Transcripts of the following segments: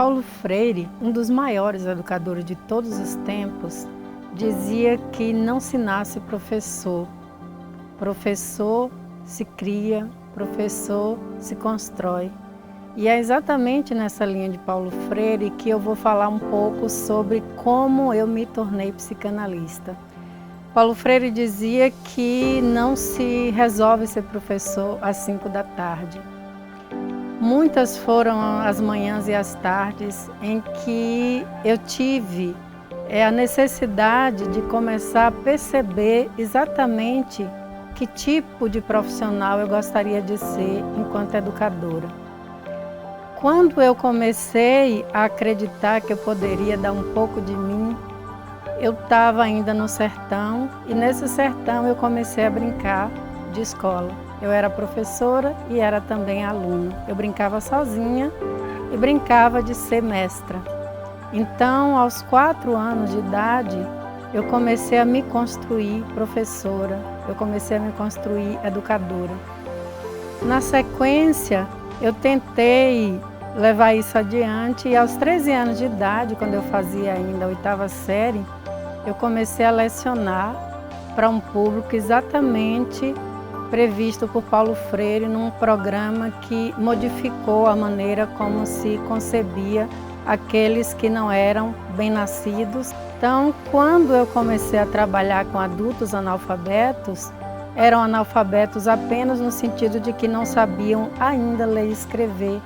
Paulo Freire, um dos maiores educadores de todos os tempos, dizia que não se nasce professor. Professor se cria, professor se constrói. E é exatamente nessa linha de Paulo Freire que eu vou falar um pouco sobre como eu me tornei psicanalista. Paulo Freire dizia que não se resolve ser professor às 5 da tarde. Muitas foram as manhãs e as tardes em que eu tive a necessidade de começar a perceber exatamente que tipo de profissional eu gostaria de ser enquanto educadora. Quando eu comecei a acreditar que eu poderia dar um pouco de mim, eu estava ainda no sertão e nesse sertão eu comecei a brincar de escola. Eu era professora e era também aluna. Eu brincava sozinha e brincava de ser mestra. Então, aos 4 anos de idade, eu comecei a me construir professora, eu comecei a me construir educadora. Na sequência, eu tentei levar isso adiante e aos 13 anos de idade, quando eu fazia ainda a 8ª série, eu comecei a lecionar para um público exatamente previsto por Paulo Freire num programa que modificou a maneira como se concebia aqueles que não eram bem-nascidos. Então, quando eu comecei a trabalhar com adultos analfabetos, eram analfabetos apenas no sentido de que não sabiam ainda ler e escrever,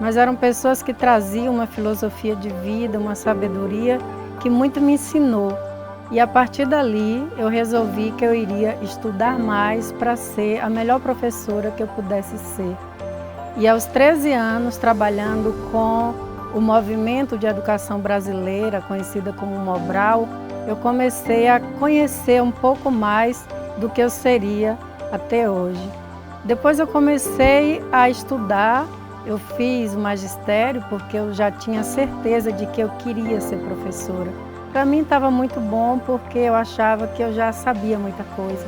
mas eram pessoas que traziam uma filosofia de vida, uma sabedoria que muito me ensinou. E a partir dali eu resolvi que eu iria estudar mais para ser a melhor professora que eu pudesse ser. E aos 13 anos, trabalhando com o movimento de educação brasileira, conhecida como Mobral, eu comecei a conhecer um pouco mais do que eu seria até hoje. Depois eu comecei a estudar, eu fiz o magistério porque eu já tinha certeza de que eu queria ser professora. Para mim estava muito bom porque eu achava que eu já sabia muita coisa.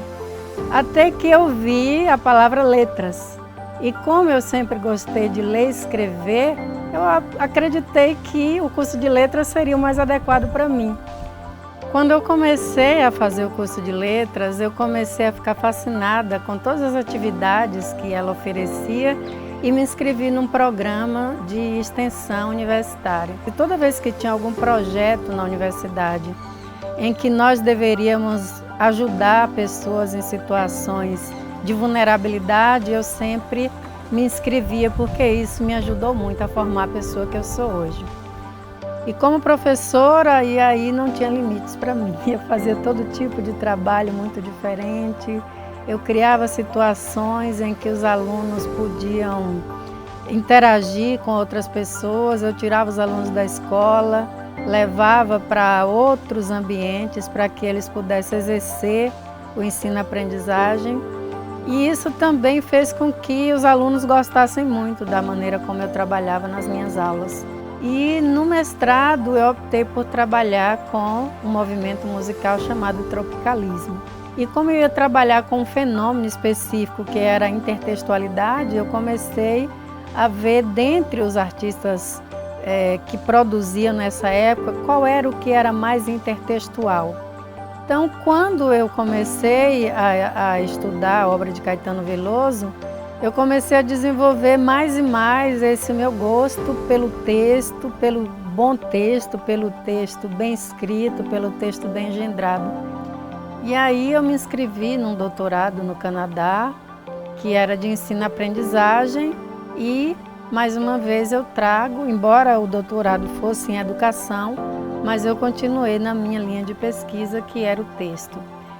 Até que eu vi a palavra letras. E como eu sempre gostei de ler e escrever, eu acreditei que o curso de letras seria o mais adequado para mim. Quando eu comecei a fazer o curso de letras, eu comecei a ficar fascinada com todas as atividades que ela oferecia e me inscrevi num programa de extensão universitária. E toda vez que tinha algum projeto na universidade em que nós deveríamos ajudar pessoas em situações de vulnerabilidade, eu sempre me inscrevia porque isso me ajudou muito a formar a pessoa que eu sou hoje. E como professora, e aí não tinha limites para mim. Eu fazia todo tipo de trabalho muito diferente. Eu criava situações em que os alunos podiam interagir com outras pessoas. Eu tirava os alunos da escola, levava para outros ambientes para que eles pudessem exercer o ensino-aprendizagem. E isso também fez com que os alunos gostassem muito da maneira como eu trabalhava nas minhas aulas. E no mestrado eu optei por trabalhar com um movimento musical chamado tropicalismo. E como eu ia trabalhar com um fenômeno específico que era a intertextualidade, eu comecei a ver dentre os artistas que produziam nessa época qual era o que era mais intertextual. Então, quando eu comecei a estudar a obra de Caetano Veloso, eu comecei a desenvolver mais e mais esse meu gosto pelo texto, pelo bom texto, pelo texto bem escrito, pelo texto bem engendrado. E aí eu me inscrevi num doutorado no Canadá, que era de ensino-aprendizagem e, mais uma vez, eu trago, embora o doutorado fosse em educação, mas eu continuei na minha linha de pesquisa, que era o texto.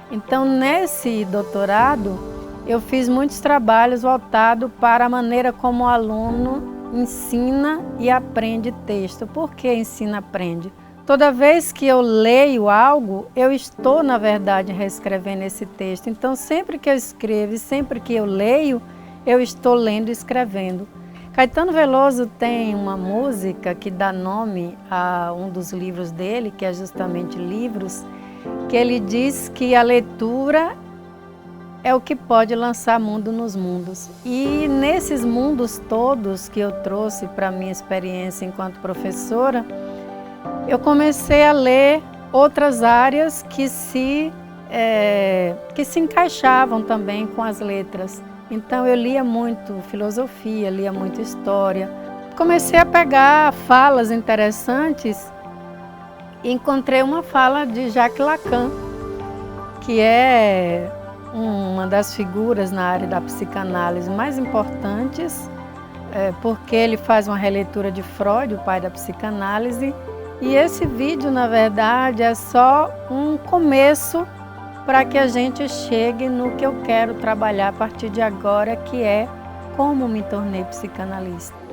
Então, nesse doutorado, eu fiz muitos trabalhos voltados para a maneira como o aluno ensina e aprende texto. Por que ensina e aprende? Toda vez que eu leio algo, eu estou, na verdade, reescrevendo esse texto. Então, sempre que eu escrevo e sempre que eu leio, eu estou lendo e escrevendo. Caetano Veloso tem uma música que dá nome a um dos livros dele, que é justamente Livros, que ele diz que a leitura é o que pode lançar mundo nos mundos. E nesses mundos todos que eu trouxe para a minha experiência enquanto professora, eu comecei a ler outras áreas que se encaixavam também com as letras. Então eu lia muito filosofia, lia muito história. Comecei a pegar falas interessantes e encontrei uma fala de Jacques Lacan, que é uma das figuras na área da psicanálise mais importantes, porque ele faz uma releitura de Freud, o pai da psicanálise, e esse vídeo, na verdade, é só um começo para que a gente chegue no que eu quero trabalhar a partir de agora, que é como me tornei psicanalista.